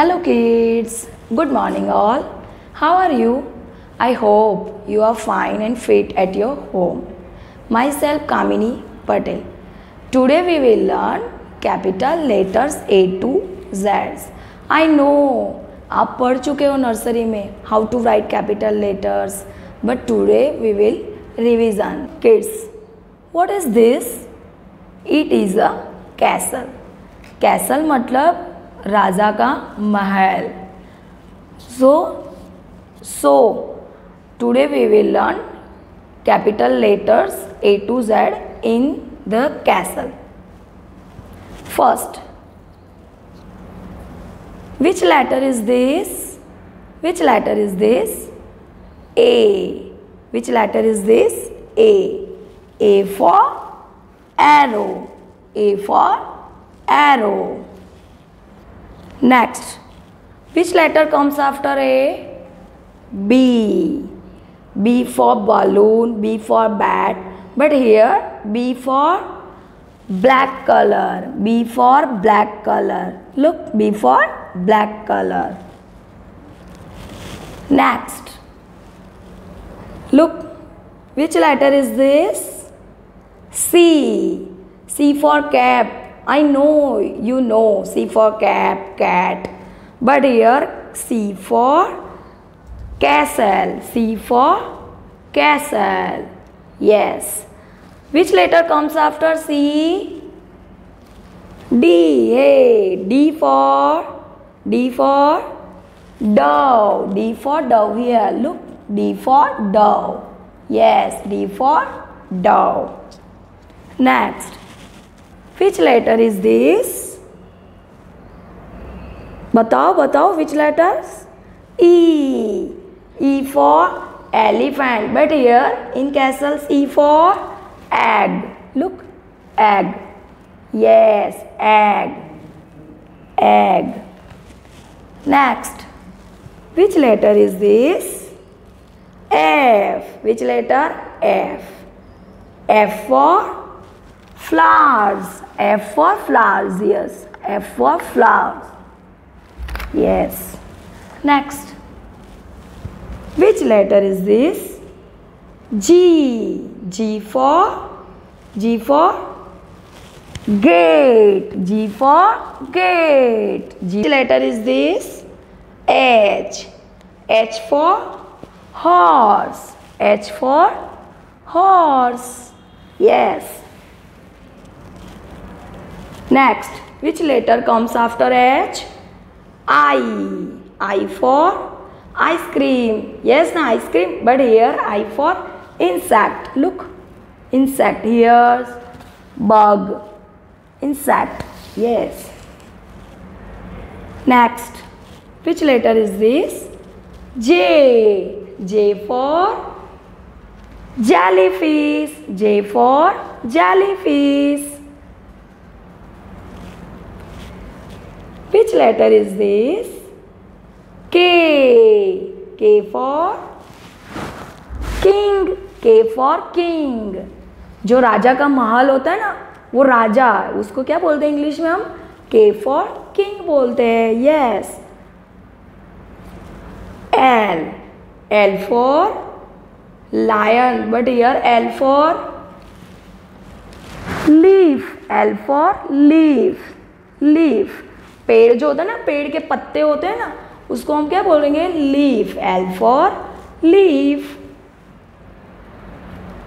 Hello kids, good morning all. How are you? I hope you are fine and fit at your home. Myself Kamini Patel. Today we will learn capital letters A to Z. I know आप पढ़ चुके हो nursery में how to write capital letters, but today we will revision. Kids, what is this? It is a castle. Castle मतलब राजा का महल. So today we will learn capital letters A to Z in the castle. First, which letter is this? Which letter is this? A. Which letter is this? A. A for arrow. A for arrow. Next, which letter comes after A? B. B for balloon, B for bat, but here B for black color, B for black color. Look, B for black color. Next, look, which letter is this? C. C for cap. I know you know C for cap, cat, but here C for castle. C for castle. Yes. Which letter comes after C? D. Hey, D for dove. D for dove here. Look, D for dove. Yes, D for dove. Next, which letter is this? बताओ which letters? E. E for elephant, but here in castles E for egg. Look, egg. Yes, egg. Egg. Next, which letter is this? F. Which letter? F. F for flowers. F for flowers. Yes, F for flowers. Yes. Next, which letter is this? G. G for gate. G for gate. G. Which letter is this? H. H for horse. H for horse. Yes. Next, which letter comes after H? I. I for ice cream. Yes, na ice cream, but here I for insect. Look, insect. Here's bug. Insect. Yes. Next, which letter is this? J. J for jellyfish. J for jellyfish. Which letter is this? K. K for king. K for king. जो राजा का महल होता है ना, वो राजा, उसको क्या बोलते हैं इंग्लिश में हम? K for king बोलते हैं. Yes. L. L for lion, but here L for leaf. L for leaf. Leaf. पेड़ जो होता है ना, पेड़ के पत्ते होते हैं ना, उसको हम क्या बोलेंगे? Leaf. L for leaf.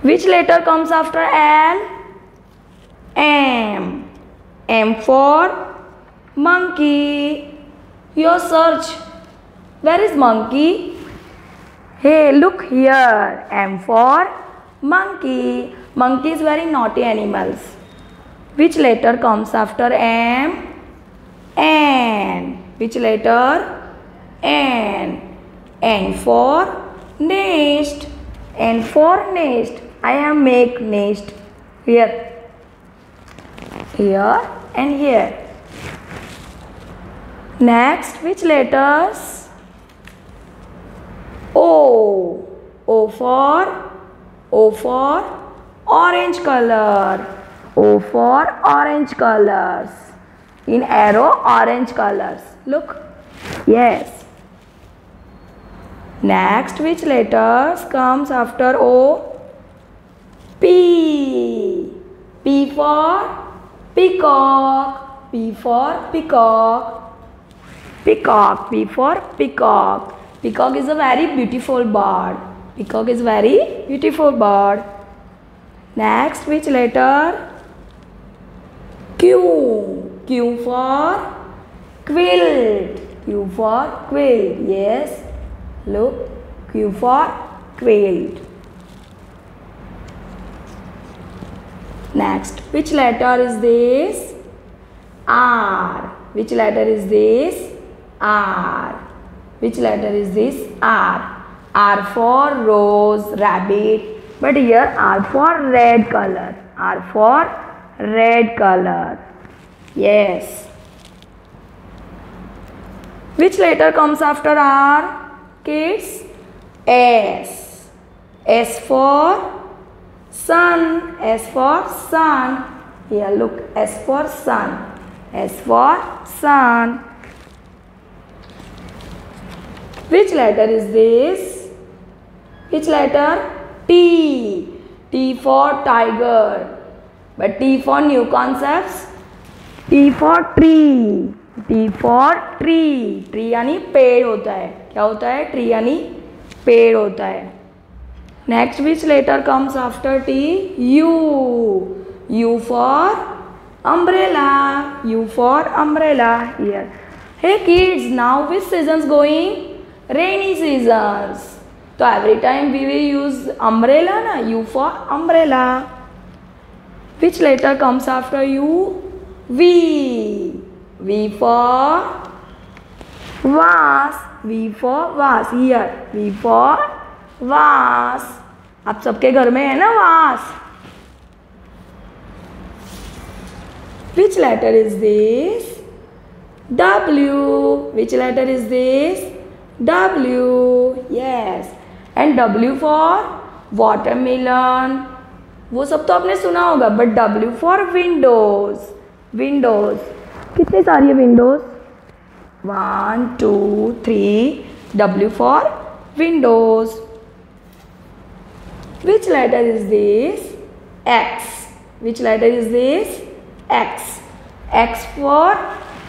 Which letter comes after L? M. M for monkey. Your search. Where is monkey? Hey, look here. M for monkey. Monkey is very naughty animals. Which letter comes after M? N. Which letter? N. N for nest. N for nest. I have make nest here. Here and here. Next, which letters? O. O for orange color. O for orange colors. In arrow, orange colors. Look, Yes. Next, which letters comes after O? P. P for peacock. P for peacock. Peacock. P for peacock. Peacock is a very beautiful bird. Peacock is very beautiful bird. Next, which letter? Q. Q for quilt. Q for quilt. Yes. Look. Q for quilt. Next, which letter is this? R. Which letter is this? R. Which letter is this? R. R for rose, rabbit. But here R for red color. R for red color. Yes. Which letter comes after R? Kids? S. S for sun. S for sun. Here look. S for sun. S for sun. Which letter is this? Which letter? T. T for tiger. But T for new concepts. T for tree. T for tree. Tree यानी पेड़ होता है. क्या होता है? Tree यानी पेड़ होता है. Next, which letter comes after T? U. U for umbrella. U for umbrella. Here. Hey kids, now which season's going? Rainy seasons. So every time we will use umbrella na. U for umbrella. Which letter comes after U? V. V for vase. V for vase. Here. V for vase. आप सबके घर में है ना vase? Which letter is this? W. Which letter is this? W. Yes. And W for watermelon. वो सब तो आपने सुना होगा. But W for windows. Windows. कितनी सारी है windows? 1, 2, 3. W for windows. Which letter is this? X. Which letter is this? X. X for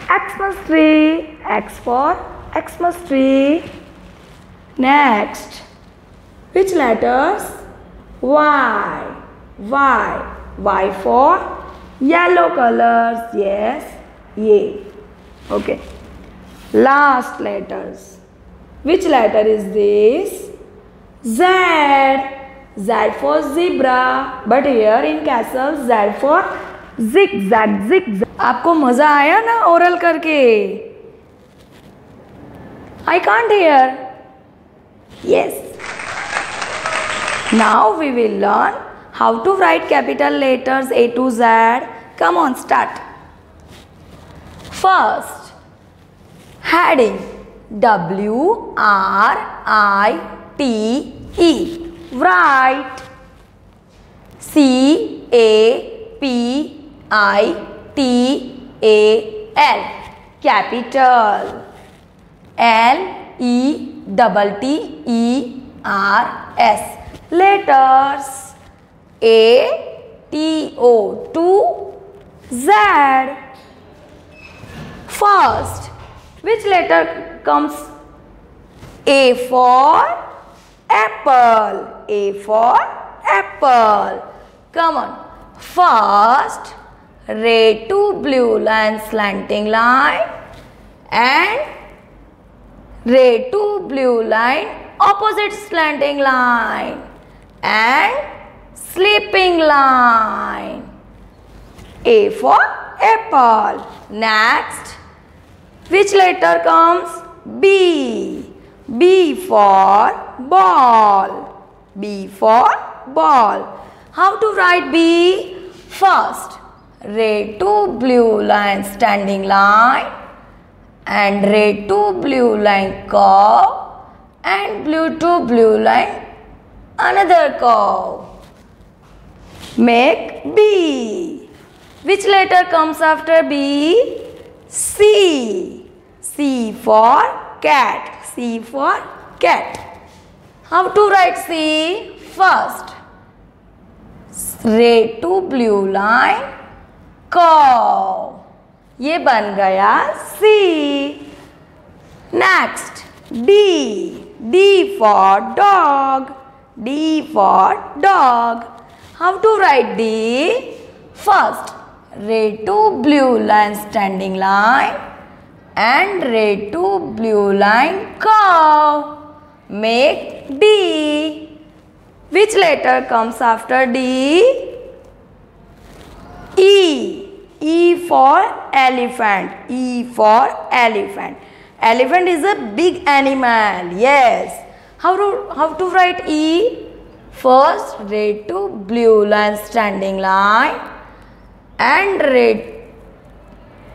Xmas tree. X for Xmas tree. Next. Which letters? Y. Y. Y for yellow colors. Yes. Ye. Okay. Last letters. Which letter is this? Z. Z for zebra. But here in castle, Z for zigzag. Zigzag. आपको मजा आया ना oral करके? I can't hear. Yes. Now we will learn how to write capital letters A to Z. Come on, start. First, heading WRITE. Write. CAPITAL. Capital. LETTERS. Letters. ATO to Z. First, which letter comes? A for apple. A for apple. Come on. First, red to blue line slanting line and red to blue line opposite slanting line and sleeping line. A for apple. Next, which letter comes? B. B for ball. B for ball. How to write B? First, red to blue line standing line and red to blue line curve and blue to blue line another curve. Make B. Which letter comes after B? C. C for cat. C for cat. How to write C? First, red to blue line, cow. ये बन गया C. Next, D. D for dog. D for dog. How to write D? First, red to blue line standing line and red to blue line cow. Make D. Which letter comes after D? E. E for elephant. E for elephant. Elephant is a big animal. Yes. How to write E? First, red to blue line standing line and red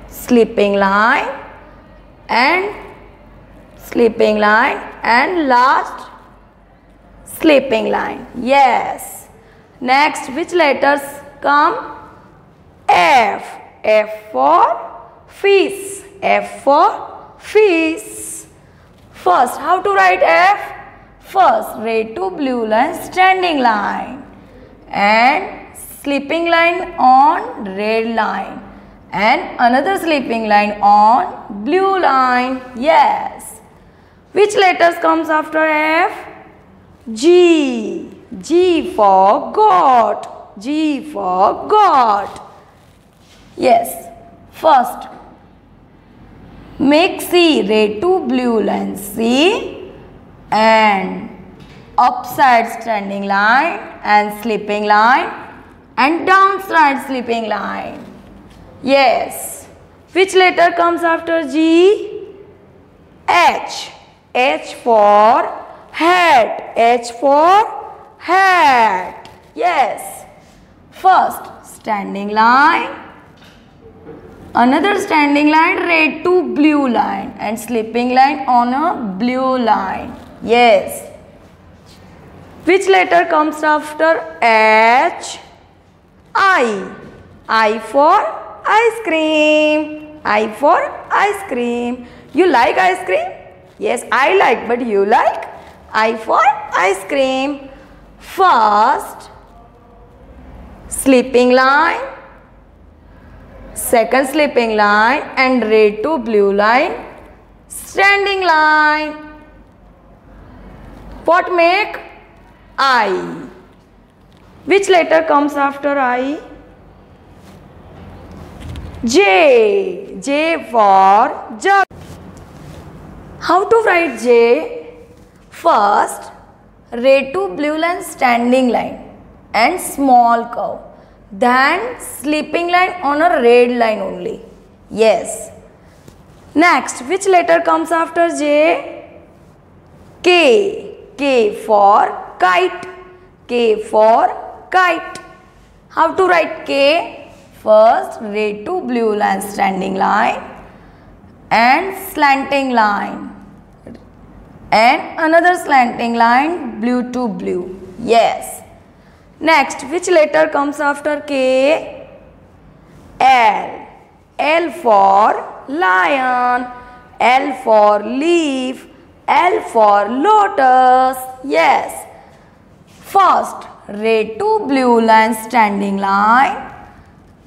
sleeping line and sleeping line and last sleeping line. Yes. Next, which letters come? F. F for fish. F for fish. First, how to write F? First, red to blue line standing line and sleeping line on red line and another sleeping line on blue line. Yes. Which letters comes after F? G. G for goat. G for goat. Yes. First, make C red to blue line C and upside standing line and sleeping line and downside sleeping line. Yes. Which letter comes after G? H. H for hat. H for hat. Yes. First, standing line. Another standing line red to blue line and sleeping line on a blue line. Yes. Which letter comes after H? I. I for ice cream. I for ice cream. You like ice cream? Yes, I like, but you like? I for ice cream. First, sleeping line. Second sleeping line and red to blue line. Standing line. What make? I. Which letter comes after I? J. J for jug. How to write J? First, red to blue line standing line and small curve. Then sleeping line on a red line only. Yes. Next, which letter comes after J? K. K for kite. K for kite. How to write K? First, red to blue line standing line and slanting line and another slanting line blue to blue. Yes. Next, which letter comes after K? L. L for lion. L for leaf. L for lotus. Yes. First, red to blue line standing line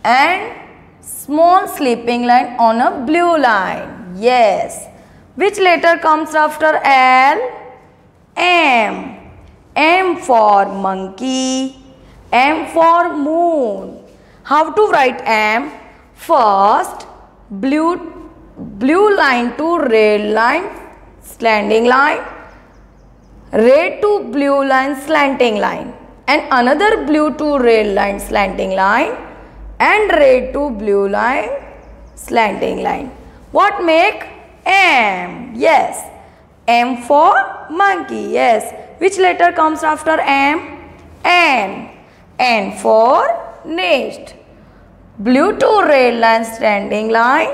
and small sleeping line on a blue line. Yes. Which letter comes after L? M. M for monkey. M for moon. How to write M? First, blue line to red line, standing line, red to blue line, slanting line, and another blue to red line, slanting line, and red to blue line, slanting line. What make? M. Yes. M for monkey. Yes. Which letter comes after M? N. N for nest. Blue to red line standing line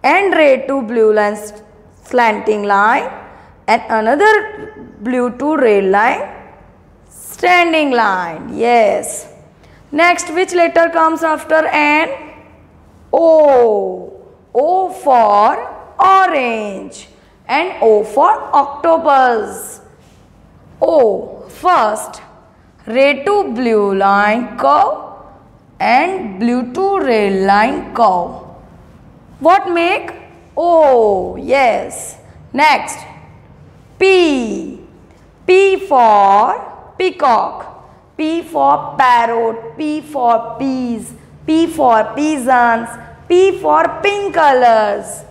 and red to blue line slanting line and another blue to red line standing line. Yes. Next, which letter comes after N? O. O for orange. and O for octopus. O. First, red to blue line curve and blue to red line curve. What make? O. Yes. Next, P. P for peacock. P for parrot. P for peas. P for pigeons. P for pink colors.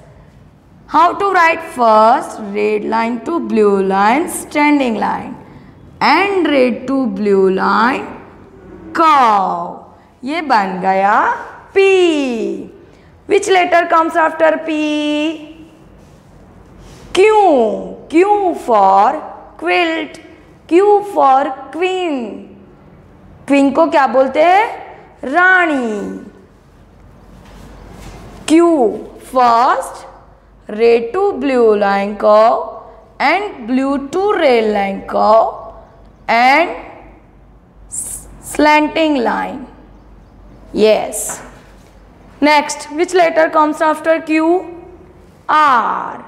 How to write? First, red line to blue line, standing line, and red to blue line, curve. ये बन गया P. Which letter comes after P? Q. Q for quilt. Q for queen. Queen को क्या बोलते हैं? रानी. Q. First, red to blue line curve and blue to red line curve and slanting line. Yes. Next, which letter comes after Q? R.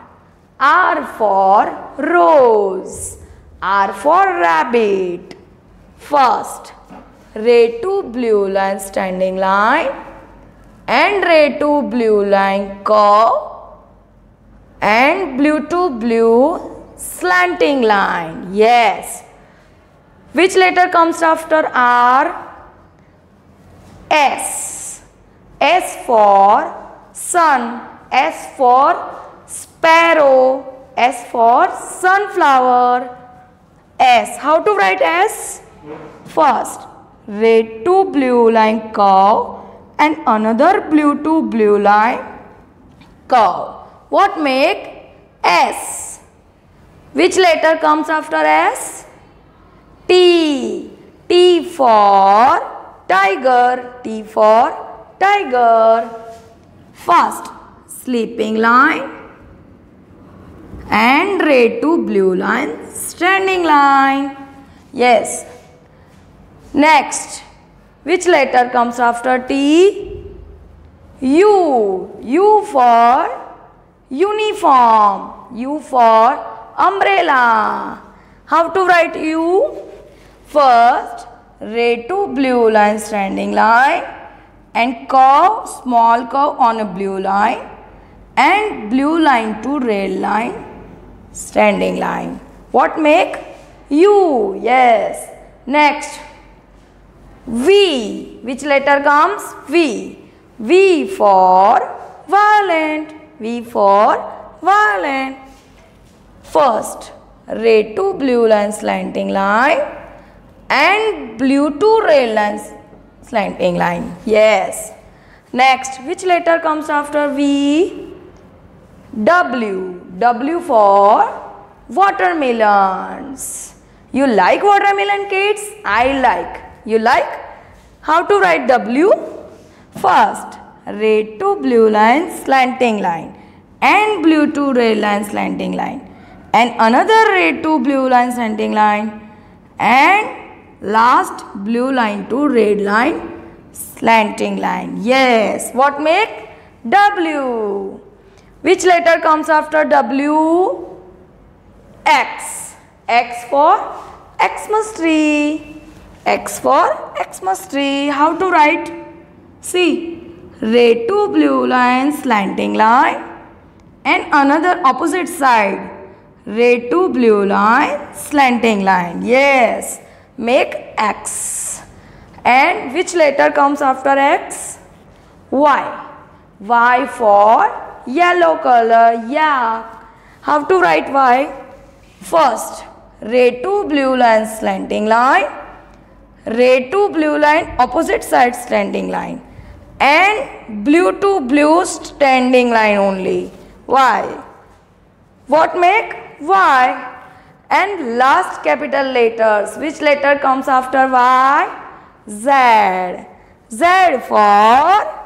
R for rose. R for rabbit. First, red to blue line standing line and red to blue line curve and blue to blue slanting line. Yes. Which letter comes after R? S. S for sun. S for sparrow. S for sunflower. S. How to write S? First, red to blue line curve and another blue to blue line curve. What make? S. Which letter comes after S? T. T for tiger. T for tiger. First, sleeping line and red to blue line, standing line. Yes. Next, which letter comes after T? U. U for uniform. U for umbrella. How to write U? First, red to blue line standing line and curve, small curve on a blue line and blue line to red line standing line. What make? U. Yes. Next, V. Which letter comes? V. V for violent. V for violent. First, red to blue line slanting line and blue to red line slanting line. Yes. Next, which letter comes after V? W. W for watermelons. You like watermelon, kids? I like. You like? How to write W? First, red to blue line slanting line and blue to red line slanting line and another red to blue line slanting line and last blue line to red line slanting line. Yes. What make? W. Which letter comes after W? X. X for Xmas tree. X for Xmas tree. How to write? See, red to blue line slanting line and another opposite side red to blue line slanting line. Yes. Make X. And which letter comes after X? Y. Y for yellow color. Yeah. How to write Y? First, red to blue line slanting line, red to blue line opposite side standing line and blue to blue standing line only. Y. What make? Y. And last capital letters. Which letter comes after Y? Z. Z for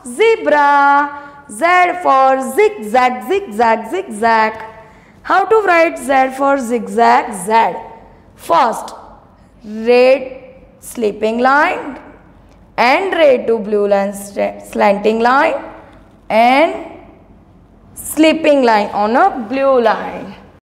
zebra. Z for zigzag, zigzag, zigzag. How to write Z for zigzag? Z. First, red sleeping line and red to blue line slanting line and Sleeping line on a blue line.